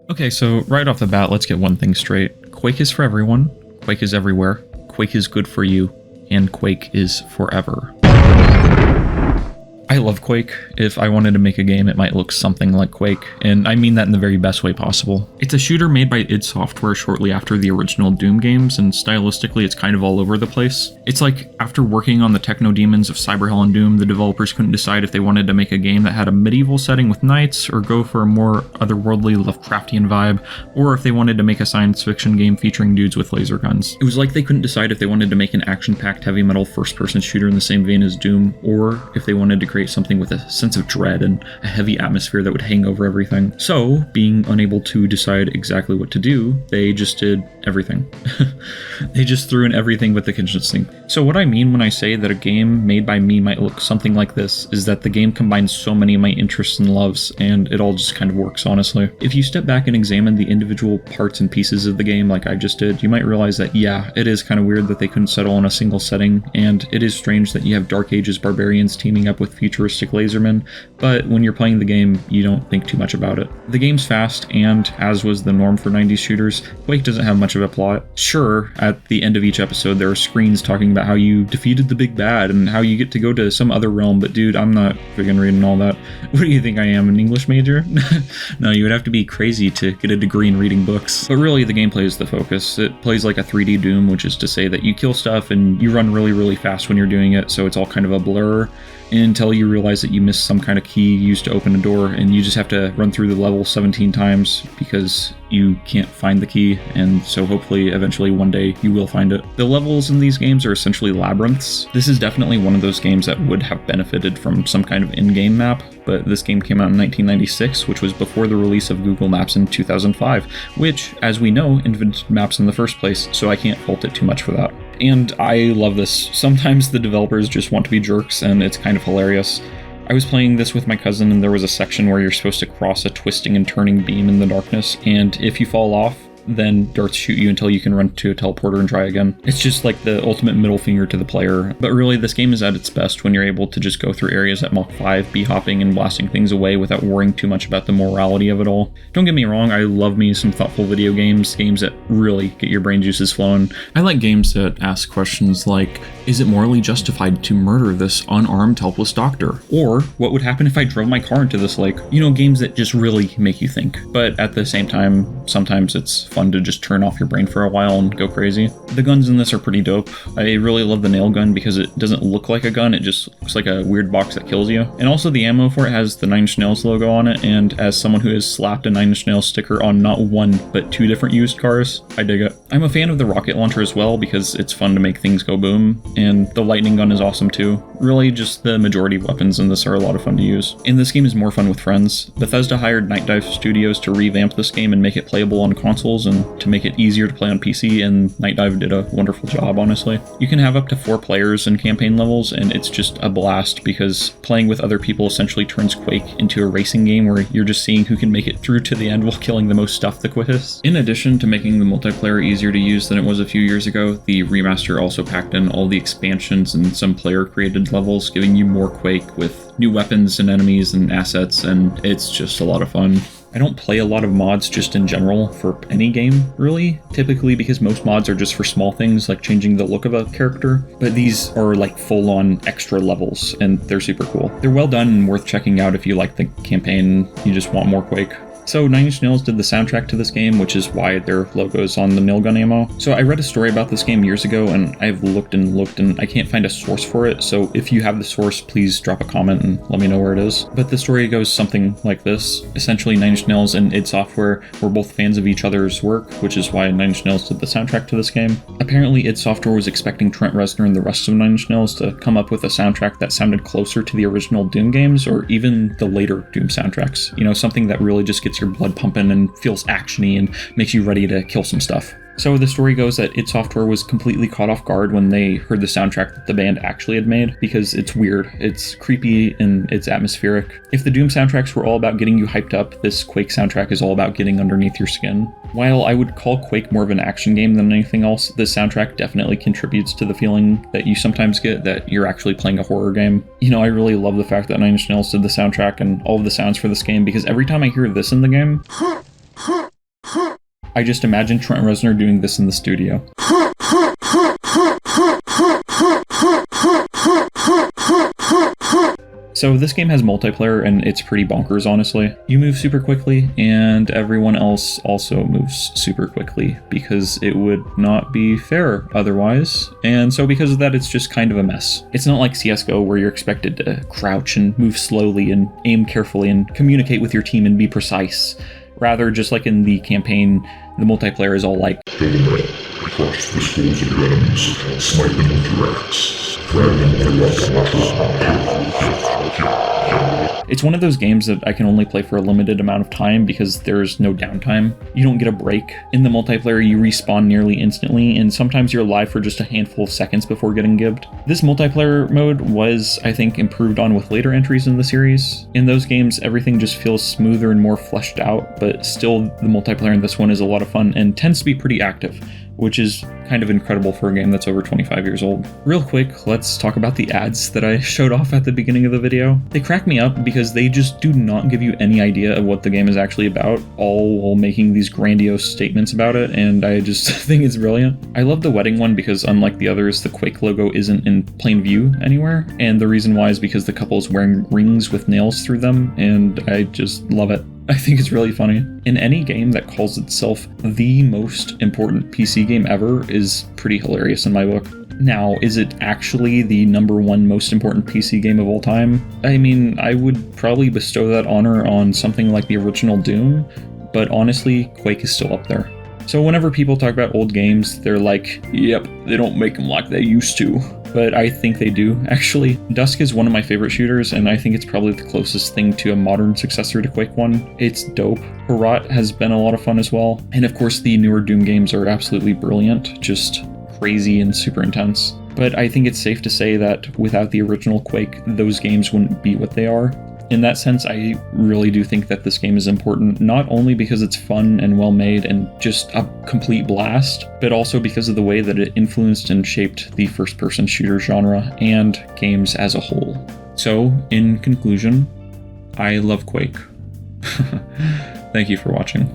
Okay, so right off the bat, let's get one thing straight. Quake is for everyone, Quake is everywhere, Quake is good for you, and Quake is forever. I love Quake. If I wanted to make a game, it might look something like Quake, and I mean that in the very best way possible. It's a shooter made by id Software shortly after the original Doom games, and stylistically it's kind of all over the place. It's like, after working on the techno demons of Cyberhell and Doom, the developers couldn't decide if they wanted to make a game that had a medieval setting with knights, or go for a more otherworldly Lovecraftian vibe, or if they wanted to make a science fiction game featuring dudes with laser guns. It was like they couldn't decide if they wanted to make an action-packed heavy metal first-person shooter in the same vein as Doom, or if they wanted to create something with a sense of dread and a heavy atmosphere that would hang over everything. So, being unable to decide exactly what to do, they just did everything. They just threw in everything with the kitchen sink. So what I mean when I say that a game made by me might look something like this is that the game combines so many of my interests and loves, and it all just kind of works, honestly. If you step back and examine the individual parts and pieces of the game like I just did, you might realize that, yeah, it is kind of weird that they couldn't settle on a single setting, and it is strange that you have Dark Ages barbarians teaming up with futuristic lasermen, but when you're playing the game, you don't think too much about it. The game's fast, and as was the norm for 90s shooters, Quake doesn't have much of a plot. Sure, at the end of each episode there are screens talking about how you defeated the big bad and how you get to go to some other realm, but dude, I'm not friggin' reading all that. What do you think I am, an English major? No, you would have to be crazy to get a degree in reading books. But really, the gameplay is the focus. It plays like a 3D Doom, which is to say that you kill stuff and you run really, really fast when you're doing it, so it's all kind of a blur until you realize that you missed some kind of key used to open a door, and you just have to run through the level 17 times because you can't find the key, and so hopefully eventually one day you will find it. The levels in these games are essentially labyrinths. This is definitely one of those games that would have benefited from some kind of in-game map, but this game came out in 1996, which was before the release of Google Maps in 2005, which, as we know, invented maps in the first place, so I can't fault it too much for that. And I love this. Sometimes the developers just want to be jerks, and it's kind of hilarious. I was playing this with my cousin, and there was a section where you're supposed to cross a twisting and turning beam in the darkness, and if you fall off, then darts shoot you until you can run to a teleporter and try again. It's just like the ultimate middle finger to the player. But really, this game is at its best when you're able to just go through areas at Mach 5, b-hopping and blasting things away without worrying too much about the morality of it all. Don't get me wrong, I love me some thoughtful video games that really get your brain juices flowing. I like games that ask questions like, is it morally justified to murder this unarmed, helpless doctor? Or, what would happen if I drove my car into this lake? You know, games that just really make you think. But at the same time, sometimes it's fun to just turn off your brain for a while and go crazy. The guns in this are pretty dope. I really love the nail gun because it doesn't look like a gun, it just looks like a weird box that kills you. And also the ammo for it has the Nine Inch Nails logo on it, and as someone who has slapped a Nine Inch Nails sticker on not one, but two different used cars, I dig it. I'm a fan of the rocket launcher as well because it's fun to make things go boom, and the lightning gun is awesome too. Really, just the majority of weapons in this are a lot of fun to use. And this game is more fun with friends. Bethesda hired Night Dive Studios to revamp this game and make it playable on consoles and to make it easier to play on PC, and Night Dive did a wonderful job, honestly. You can have up to 4 players in campaign levels, and it's just a blast because playing with other people essentially turns Quake into a racing game where you're just seeing who can make it through to the end while killing the most stuff the quickest. In addition to making the multiplayer easier to use than it was a few years ago, the remaster also packed in all the expansions and some player-created levels, giving you more Quake with new weapons and enemies and assets, and it's just a lot of fun. I don't play a lot of mods just in general for any game, really, typically because most mods are just for small things like changing the look of a character, but these are like full-on extra levels, and they're super cool. They're well done and worth checking out if you like the campaign, you just want more Quake. So Nine Inch Nails did the soundtrack to this game, which is why their logo is on the nail gun ammo. So I read a story about this game years ago, and I've looked and I can't find a source for it, so if you have the source, please drop a comment and let me know where it is. But the story goes something like this. Essentially, Nine Inch Nails and id Software were both fans of each other's work, which is why Nine Inch Nails did the soundtrack to this game. Apparently, id Software was expecting Trent Reznor and the rest of Nine Inch Nails to come up with a soundtrack that sounded closer to the original Doom games, or even the later Doom soundtracks. You know, something that really just gets your blood pumping and feels actiony and makes you ready to kill some stuff. So the story goes that id Software was completely caught off guard when they heard the soundtrack that the band actually had made, because it's weird, it's creepy, and it's atmospheric. If the Doom soundtracks were all about getting you hyped up, this Quake soundtrack is all about getting underneath your skin. While I would call Quake more of an action game than anything else, this soundtrack definitely contributes to the feeling that you sometimes get that you're actually playing a horror game. You know, I really love the fact that Nine Inch Nails did the soundtrack and all of the sounds for this game, because every time I hear this in the game, I just imagine Trent Reznor doing this in the studio. So this game has multiplayer and it's pretty bonkers, honestly. You move super quickly and everyone else also moves super quickly because it would not be fair otherwise. And so because of that, it's just kind of a mess. It's not like CSGO where you're expected to crouch and move slowly and aim carefully and communicate with your team and be precise. Rather, just like in the campaign, the multiplayer is all like, crush the skulls of your enemies, smite them with your axe, drag them It's one of those games that I can only play for a limited amount of time because there's no downtime. You don't get a break. In the multiplayer, you respawn nearly instantly, and sometimes you're alive for just a handful of seconds before getting gibbed. This multiplayer mode was, I think, improved on with later entries in the series. In those games, everything just feels smoother and more fleshed out, but still, the multiplayer in this one is a lot of fun and tends to be pretty active, which is kind of incredible for a game that's over 25 years old. Real quick, let's talk about the ads that I showed off at the beginning of the video. They crack me up because they just do not give you any idea of what the game is actually about, all while making these grandiose statements about it, and I just think it's brilliant. I love the wedding one because unlike the others, the Quake logo isn't in plain view anywhere, and the reason why is because the couple is wearing rings with nails through them, and I just love it. I think it's really funny. In any game that calls itself the most important PC game ever is pretty hilarious in my book. Now, is it actually the #1 most important PC game of all time? I mean, I would probably bestow that honor on something like the original Doom, but honestly, Quake is still up there. So whenever people talk about old games, they're like, yep, they don't make them like they used to. But I think they do, actually. Dusk is one of my favorite shooters, and I think it's probably the closest thing to a modern successor to Quake 1. It's dope. Herat has been a lot of fun as well. And of course, the newer Doom games are absolutely brilliant, just crazy and super intense. But I think it's safe to say that without the original Quake, those games wouldn't be what they are. In that sense, I really do think that this game is important, not only because it's fun and well made and just a complete blast, but also because of the way that it influenced and shaped the first-person shooter genre and games as a whole. So, in conclusion, I love Quake. Thank you for watching.